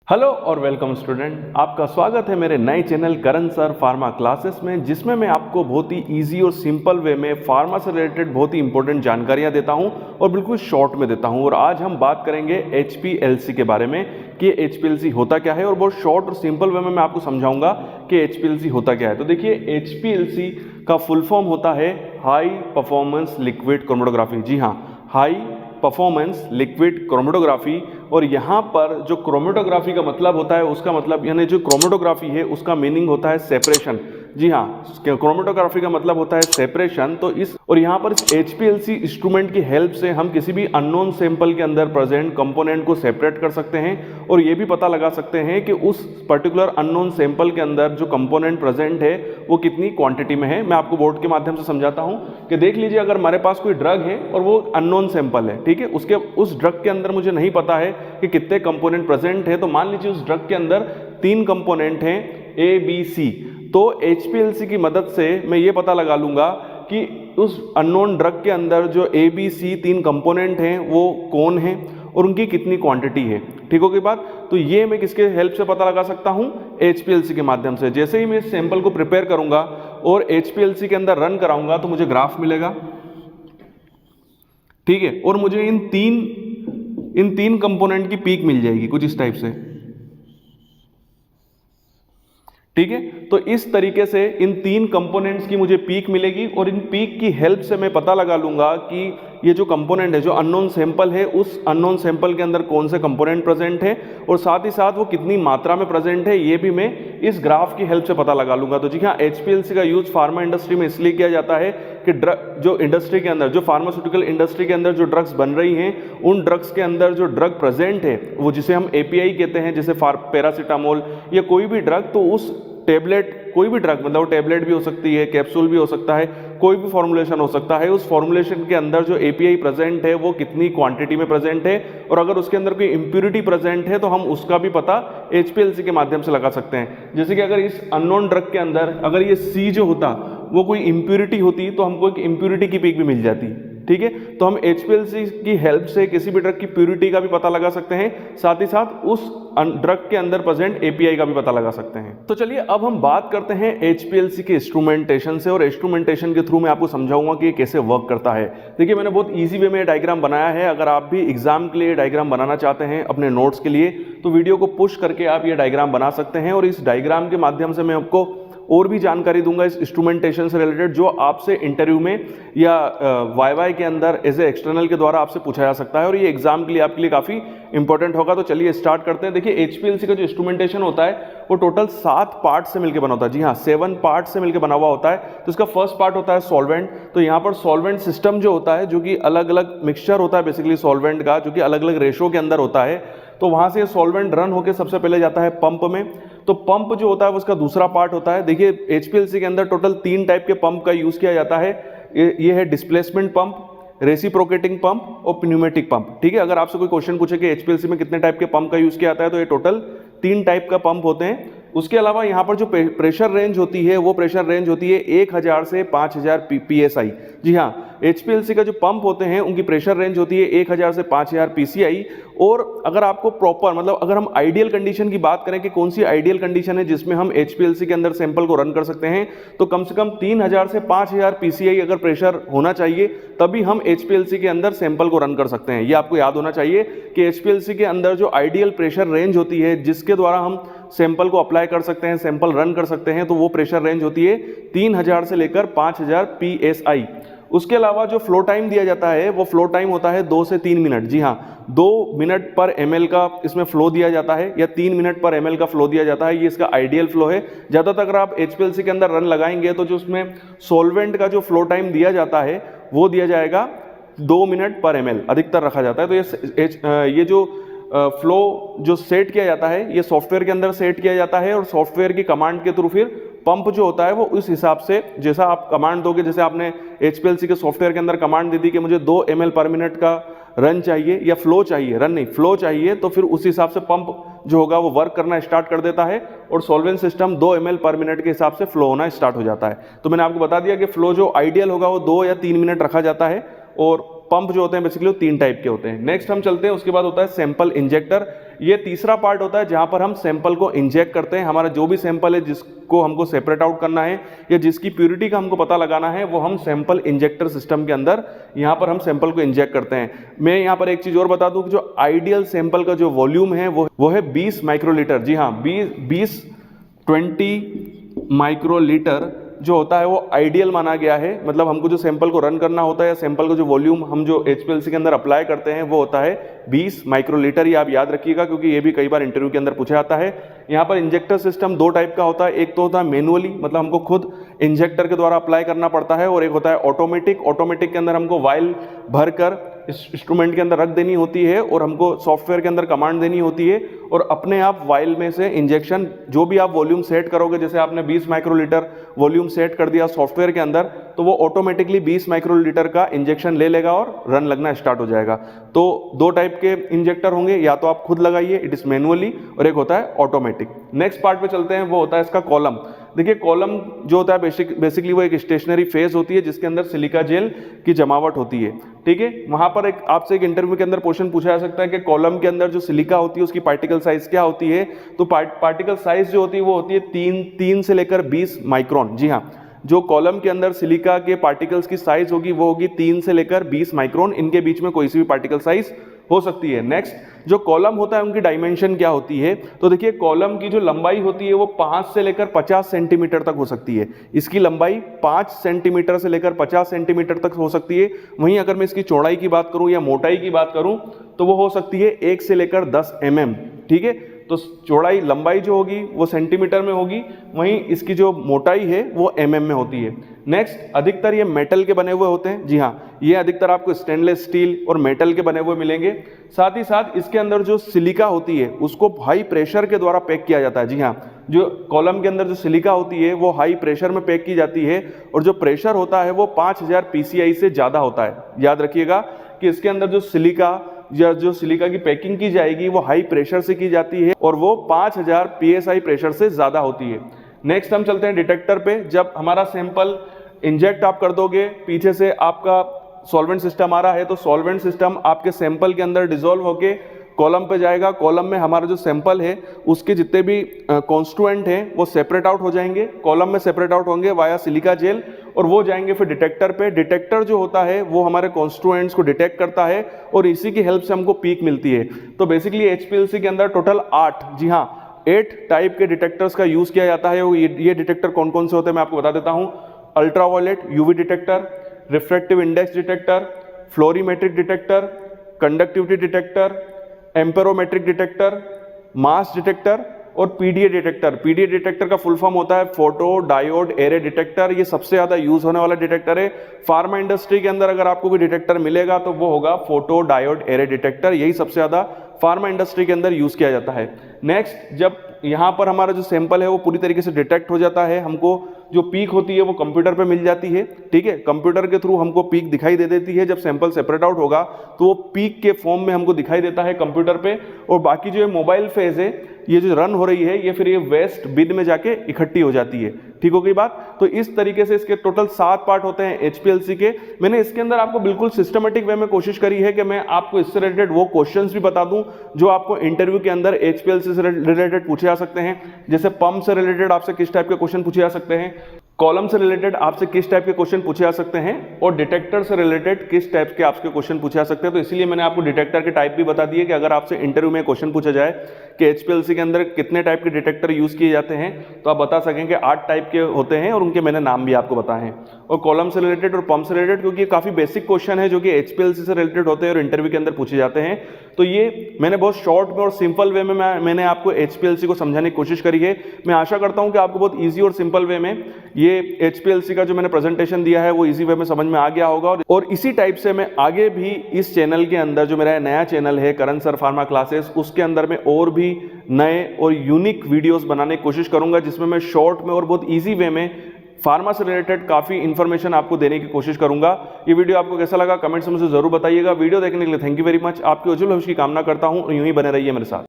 Hello और welcome student, आपका स्वागत है मेरे नए चैनल करण सर फार्मा क्लासेस में, जिसमें मैं आपको बहुत ही इजी और सिंपल वे में फार्मा से रिलेटेड बहुत ही इंपॉर्टेंट जानकारियां देता हूं और बिल्कुल शॉर्ट में देता हूं। और आज हम बात करेंगे HPLC के बारे में कि HPLC होता क्या है, और बहुत शॉर्ट और सिंपल वे में मैं आपको समझाऊंगा कि HPLC होता क्या है। तो देखिए, HPLC का फुल फॉर्म होता है हाई परफॉर्मेंस लिक्विड क्रोमेटोग्राफी। जी हाँ, हाई परफॉर्मेंस लिक्विड क्रोमेटोग्राफी। और यहाँ पर जो क्रोमेटोग्राफी का मतलब होता है, उसका मतलब यानी जो क्रोमेटोग्राफी है उसका मीनिंग होता है सेपरेशन। जी हाँ, क्रोमेटोग्राफी का मतलब होता है सेपरेशन। तो इस और यहाँ पर इस HPLC इंस्ट्रूमेंट की हेल्प से हम किसी भी अननोन सैंपल के अंदर प्रेजेंट कंपोनेंट को सेपरेट कर सकते हैं और ये भी पता लगा सकते हैं कि उस पर्टिकुलर अननोन सैंपल के अंदर जो कंपोनेंट प्रेजेंट है वो कितनी क्वांटिटी में है। मैं आपको बोर्ड के माध्यम से समझाता हूँ कि देख लीजिए, अगर हमारे पास कोई ड्रग है और वो अननोन सैंपल है, ठीक है, उस ड्रग के अंदर मुझे नहीं पता है कि कितने कंपोनेंट प्रेजेंट है। तो मान लीजिए उस ड्रग के अंदर 3 कंपोनेंट हैं ABC। तो HPLC की मदद से मैं ये पता लगा लूंगा कि उस अननोन ड्रग के अंदर जो ABC 3 कंपोनेंट हैं वो कौन है और उनकी कितनी क्वांटिटी है। ठीक होगी बात। तो ये मैं किसके हेल्प से पता लगा सकता हूं? HPLC के माध्यम से। जैसे ही मैं इस सैंपल को प्रिपेयर करूंगा और HPLC के अंदर रन कराऊंगा तो मुझे ग्राफ मिलेगा, ठीक है, और मुझे इन तीन कंपोनेंट की पीक मिल जाएगी कुछ इस टाइप से। ठीक है, तो इस तरीके से इन 3 कंपोनेंट्स की मुझे पीक मिलेगी और इन पीक की हेल्प से मैं पता लगा लूंगा कि ये जो कंपोनेंट है, जो अननोन सैंपल है, उस अननोन सैंपल के अंदर कौन से कंपोनेंट प्रेजेंट है और साथ ही साथ वो कितनी मात्रा में प्रेजेंट है, ये भी मैं इस ग्राफ की हेल्प से पता लगा लूंगा। तो जी हाँ, HPLC का यूज फार्मा इंडस्ट्री में इसलिए किया जाता है कि ड्रग जो इंडस्ट्री के अंदर, जो फार्मास्यूटिकल इंडस्ट्री के अंदर जो ड्रग्स बन रही हैं, उन ड्रग्स के अंदर जो ड्रग प्रेजेंट है वो जिसे हम API कहते हैं, जैसे पैरासीटामोल या कोई भी ड्रग, तो उस टेबलेट, कोई भी ड्रग, मतलब टेबलेट भी हो सकती है, कैप्सूल भी हो सकता है, कोई भी फॉर्मुलेशन हो सकता है, उस फॉर्मुलेशन के अंदर जो API प्रेजेंट है वो कितनी क्वांटिटी में प्रेजेंट है, और अगर उसके अंदर कोई इंप्योरिटी प्रेजेंट है तो हम उसका भी पता HPLC के माध्यम से लगा सकते हैं। जैसे कि अगर इस अननोन ड्रग के अंदर अगर ये C जो होता वो कोई इंप्योरिटी होती तो हमको एक इंप्योरिटी की पीक भी मिल जाती। ठीक है, तो हम HPLC की हेल्प से किसी भी ड्रग की प्योरिटी का भी पता लगा सकते हैं, साथ ही साथ उस ड्रग के अंदर प्रेजेंट API का भी पता लगा सकते हैं। तो चलिए अब हम बात करते हैं HPLC के इंस्ट्रूमेंटेशन से, और इंस्ट्रूमेंटेशन के थ्रू मैं आपको समझाऊंगा कि ये कैसे वर्क करता है। देखिए, मैंने बहुत ईजी वे में डायग्राम बनाया है। अगर आप भी एग्जाम के लिए डायग्राम बनाना चाहते हैं अपने नोट्स के लिए, तो वीडियो को पुश करके आप ये डायग्राम बना सकते हैं, और इस डायग्राम के माध्यम से मैं आपको और भी जानकारी दूंगा इस इंस्ट्रूमेंटेशन से रिलेटेड, जो आपसे इंटरव्यू में या वाई के अंदर एज ए एक्सटर्नल के द्वारा आपसे पूछा जा सकता है, और ये एग्जाम के लिए आपके लिए काफी इंपॉर्टेंट होगा। तो चलिए स्टार्ट करते हैं। देखिए, HPLC का जो इंस्ट्रूमेंटेशन होता है वो टोटल 7 पार्ट से मिलकर बना होता है। जी हाँ, 7 पार्ट से मिलकर बना हुआ होता है। तो इसका फर्स्ट पार्ट होता है सॉल्वेंट। तो यहाँ पर सॉल्वेंट सिस्टम जो होता है, जो कि अलग अलग मिक्सचर होता है बेसिकली सॉल्वेंट का, जो कि अलग अलग रेशो के अंदर होता है। तो वहां से सॉल्वेंट रन होकर सबसे पहले जाता है पंप में। तो पंप जो होता है वो उसका दूसरा पार्ट होता है। देखिए, HPLC के अंदर टोटल 3 टाइप के पंप का यूज किया जाता है। ये है डिस्प्लेसमेंट पंप, रेसिप्रोकेटिंग पंप और प्न्यूमेटिक पंप। ठीक है, अगर आपसे कोई क्वेश्चन पूछे कि HPLC में कितने टाइप के पंप का यूज किया जाता है, तो ये टोटल 3 टाइप का पंप होते हैं। उसके अलावा यहाँ पर जो प्रेशर रेंज होती है वो प्रेशर रेंज होती है 1000 से 5000 PSI। जी हाँ, HPLC का जो पंप होते हैं उनकी प्रेशर रेंज होती है 1000 से 5000 PSI। और अगर आपको प्रॉपर, मतलब अगर हम आइडियल कंडीशन की बात करें कि कौन सी आइडियल कंडीशन है जिसमें हम HPLC के अंदर सैंपल को रन कर सकते हैं, तो कम से कम 3000 से 5000 PSI अगर प्रेशर होना चाहिए, तभी हम HPLC के अंदर सैंपल को रन कर सकते हैं। ये आपको याद होना चाहिए कि HPLC के अंदर जो आइडियल प्रेशर रेंज होती है जिसके द्वारा हम सैंपल को अप्लाई कर सकते हैं, सैंपल रन कर सकते हैं, तो वो प्रेशर रेंज होती है 3000 से लेकर 5000 PSI। उसके अलावा जो फ्लो टाइम दिया जाता है वो फ्लो टाइम होता है 2 से 3 मिनट। जी हाँ, 2 मिनट पर ml का इसमें फ्लो दिया जाता है या 3 मिनट पर ml का फ्लो दिया जाता है। ये इसका आइडियल फ्लो है। ज़्यादातर अगर आप HPLC के अंदर रन लगाएंगे तो जो उसमें सॉल्वेंट का जो फ्लो टाइम दिया जाता है वो दिया जाएगा 2 मिनट पर ml अधिकतर रखा जाता है। तो ये जो फ्लो जो सेट किया जाता है ये सॉफ्टवेयर के अंदर सेट किया जाता है, और सॉफ्टवेयर की कमांड के थ्रू फिर पंप जो होता है वो उस हिसाब से, जैसा आप कमांड दोगे, जैसे आपने HPLC के सॉफ्टवेयर के अंदर कमांड दे दी कि मुझे 2 ml पर मिनट का रन चाहिए या फ्लो चाहिए, रन नहीं फ्लो चाहिए, तो फिर उस हिसाब से पंप जो होगा वो वर्क करना स्टार्ट कर देता है और सॉल्वेंट सिस्टम 2 ml पर मिनट के हिसाब से फ्लो होना स्टार्ट हो जाता है। तो मैंने आपको बता दिया कि फ्लो जो आइडियल होगा वो 2 या 3 मिनट रखा जाता है, और पंप जो होते हैं बेसिकली वो 3 टाइप के होते हैं। नेक्स्ट हम चलते हैं, उसके बाद होता है सैंपल इंजेक्टर। ये तीसरा पार्ट होता है जहां पर हम सैंपल को इंजेक्ट करते हैं। हमारा जो भी सैंपल है जिसको हमको सेपरेट आउट करना है या जिसकी प्योरिटी का हमको पता लगाना है, वो हम सैंपल इंजेक्टर सिस्टम के अंदर यहाँ पर हम सैंपल को इंजेक्ट करते हैं। मैं यहाँ पर एक चीज और बता दूं कि जो आइडियल सैंपल का जो वॉल्यूम है वो है 20 माइक्रोलीटर। जी हाँ, 20 माइक्रोलीटर जो होता है वो आइडियल माना गया है। मतलब हमको जो सैंपल को रन करना होता है या सैंपल को जो वॉल्यूम हम जो HPLC के अंदर अप्लाई करते हैं वो होता है 20 माइक्रोलीटर। ये आप याद रखिएगा क्योंकि ये भी कई बार इंटरव्यू के अंदर पूछा जाता है। यहाँ पर इंजेक्टर सिस्टम 2 टाइप का होता है, एक तो होता है मैनुअली, मतलब हमको खुद इंजेक्टर के द्वारा अप्लाई करना पड़ता है, और एक होता है ऑटोमेटिक। ऑटोमेटिक के अंदर हमको वाइल भरकर इस इंस्ट्रूमेंट के अंदर रख देनी होती है और हमको सॉफ्टवेयर के अंदर कमांड देनी होती है और अपने आप वाइल में से इंजेक्शन जो भी आप वॉल्यूम सेट करोगे, जैसे आपने 20 माइक्रोलीटर वॉल्यूम सेट कर दिया सॉफ्टवेयर के अंदर, तो वो ऑटोमेटिकली 20 माइक्रोलीटर का इंजेक्शन ले लेगा और रन लगना स्टार्ट हो जाएगा। तो 2 टाइप के इंजेक्टर होंगे, या तो आप खुद लगाइए, इट इज मैनुअली, और एक होता है ऑटोमेटिक। नेक्स्ट पार्ट पे चलते हैं, वो होता है इसका कॉलम। देखिए कॉलम जो होता है बेसिकली वो एक स्टेशनरी फेज होती है जिसके अंदर सिलिका जेल की जमावट होती है। ठीक है, वहां पर आपसे एक इंटरव्यू के अंदर क्वेश्चन पूछा जा सकता है कि कॉलम के अंदर जो सिलिका होती है उसकी पार्टिकल साइज क्या होती है। तो पार्टिकल साइज जो होती है वो होती है 3 से लेकर 20 माइक्रोन। जी हाँ, जो कॉलम के अंदर सिलिका के पार्टिकल्स की साइज होगी वो होगी 3 से लेकर 20 माइक्रोन। इनके बीच में कोई सी भी पार्टिकल साइज हो सकती है। नेक्स्ट, जो कॉलम होता है उनकी डायमेंशन क्या होती है। तो देखिए कॉलम की जो लंबाई होती है वो 5 से लेकर 50 सेंटीमीटर तक हो सकती है। इसकी लंबाई 5 सेंटीमीटर से लेकर 50 सेंटीमीटर तक हो सकती है। वहीं अगर मैं इसकी चौड़ाई की बात करूं या मोटाई की बात करूं तो वो हो सकती है 1 से लेकर 10 mm। ठीक है, तो चौड़ाई लंबाई जो होगी वो सेंटीमीटर में होगी, वहीं इसकी जो मोटाई है वो mm में होती है। नेक्स्ट, अधिकतर ये मेटल के बने हुए होते हैं। जी हाँ, ये अधिकतर आपको स्टेनलेस स्टील और मेटल के बने हुए मिलेंगे। साथ ही साथ इसके अंदर जो सिलिका होती है उसको हाई प्रेशर के द्वारा पैक किया जाता है। जी हाँ, जो कॉलम के अंदर जो सिलिका होती है वो हाई प्रेशर में पैक की जाती है और जो प्रेशर होता है वो 5000 PSI से ज़्यादा होता है। याद रखिएगा कि इसके अंदर जो सिलिका या जो सिलिका की पैकिंग की जाएगी वो हाई प्रेशर से की जाती है और वो 5000 PSI प्रेशर से ज़्यादा होती है। नेक्स्ट हम चलते हैं डिटेक्टर पे। जब हमारा सैंपल इंजेक्ट आप कर दोगे, पीछे से आपका सॉल्वेंट सिस्टम आ रहा है, तो सॉल्वेंट सिस्टम आपके सैंपल के अंदर डिसॉल्व होके कॉलम पे जाएगा। कॉलम में हमारा जो सैंपल है उसके जितने भी कॉन्स्टिट्यूएंट हैं वो सेपरेट आउट हो जाएंगे, कॉलम में सेपरेट आउट होंगे वाया सिलिका जेल, और वो जाएंगे फिर डिटेक्टर पे। डिटेक्टर जो होता है वो हमारे कॉन्स्टिट्यूएंट्स को डिटेक्ट करता है और इसी की हेल्प से हमको पीक मिलती है। तो बेसिकली HPLC के अंदर टोटल 8, जी हाँ 8 टाइप के डिटेक्टर्स का यूज किया जाता है। ये डिटेक्टर कौन कौन से होते हैं मैं आपको बता देता हूँ। Ultraviolet UV detector, refractive index detector, fluorimetric detector, conductivity detector, amperometric detector, mass detector और PDA डिटेक्टर। PDA डिटेक्टर का फुल फॉर्म होता है फोटो डायोड एरे डिटेक्टर। ये सबसे ज़्यादा यूज होने वाला डिटेक्टर है। फार्मा इंडस्ट्री के अंदर अगर आपको कोई डिटेक्टर मिलेगा तो वो होगा फोटो डायोड एरे डिटेक्टर। यही सबसे ज़्यादा फार्मा इंडस्ट्री के अंदर यूज किया जाता है। नेक्स्ट, जब यहाँ पर हमारा जो सैंपल है वो पूरी तरीके से डिटेक्ट हो जाता है, हमको जो पीक होती है वो कंप्यूटर पे मिल जाती है। ठीक है, कंप्यूटर के थ्रू हमको पीक दिखाई दे देती है। जब सैंपल सेपरेट आउट होगा तो वो पीक के फॉर्म में हमको दिखाई देता है कंप्यूटर पे, और बाकी जो मोबाइल फेज है ये जो रन हो रही है ये फिर ये वेस्ट बिन में जाके इकट्ठी हो जाती है। ठीक हो गई बात। तो इस तरीके से इसके टोटल 7 पार्ट होते हैं HPLC के। मैंने इसके अंदर आपको बिल्कुल सिस्टमेटिक वे में कोशिश करी है कि मैं आपको इससे रिलेटेड वो क्वेश्चंस भी बता दूं जो आपको इंटरव्यू के अंदर HPLC से रिलेटेड पूछे जा सकते हैं। जैसे पंप से रिलेटेड आपसे किस टाइप के क्वेश्चन पूछे जा सकते हैं, कॉलम से रिलेटेड आपसे किस टाइप के क्वेश्चन पूछे जा सकते हैं, और डिटेक्टर से रिलेटेड किस टाइप के आपके क्वेश्चन पूछे जा सकते हैं। तो इसीलिए मैंने आपको डिटेक्टर के टाइप भी बता दिए कि अगर आपसे इंटरव्यू में क्वेश्चन पूछा जाए कि HPLC के अंदर कितने टाइप के डिटेक्टर यूज किए जाते हैं तो आप बता सकें कि 8 टाइप के होते हैं और उनके मैंने नाम भी आपको बताए हैं। और कॉलम से रिलेटेड और पंप से रिलेटेड, क्योंकि काफ़ी बेसिक क्वेश्चन है जो कि HPLC से रिलेटेड होते हैं और इंटरव्यू के अंदर पूछे जाते हैं, तो ये मैंने बहुत शॉर्ट में और सिंपल वे में मैंने आपको HPLC को समझाने की कोशिश करी है। मैं आशा करता हूँ कि आपको बहुत ईजी और सिंपल वे में ये HPLC का जो मैंने प्रेजेंटेशन दिया है वो इजी वे में समझ में आ गया होगा। और इसी टाइप से मैं आगे भी इस चैनल के अंदर, जो मेरा नया चैनल है करण सर फार्मा क्लासेस, उसके अंदर में और भी नए और यूनिक वीडियोस बनाने की कोशिश करूंगा जिसमें मैं शॉर्ट में और बहुत इजी वे में फार्मा से रिलेटेड काफ़ी इन्फॉर्मेशन आपको देने की कोशिश करूंगा। ये वीडियो आपको कैसा लगा कमेंट्स में मुझे जरूर बताइएगा। वीडियो देखने के लिए थैंक यू वेरी मच। आपके उज्जवल भविष्य की कामना करता हूं और यूं ही बने रहिए मेरे साथ।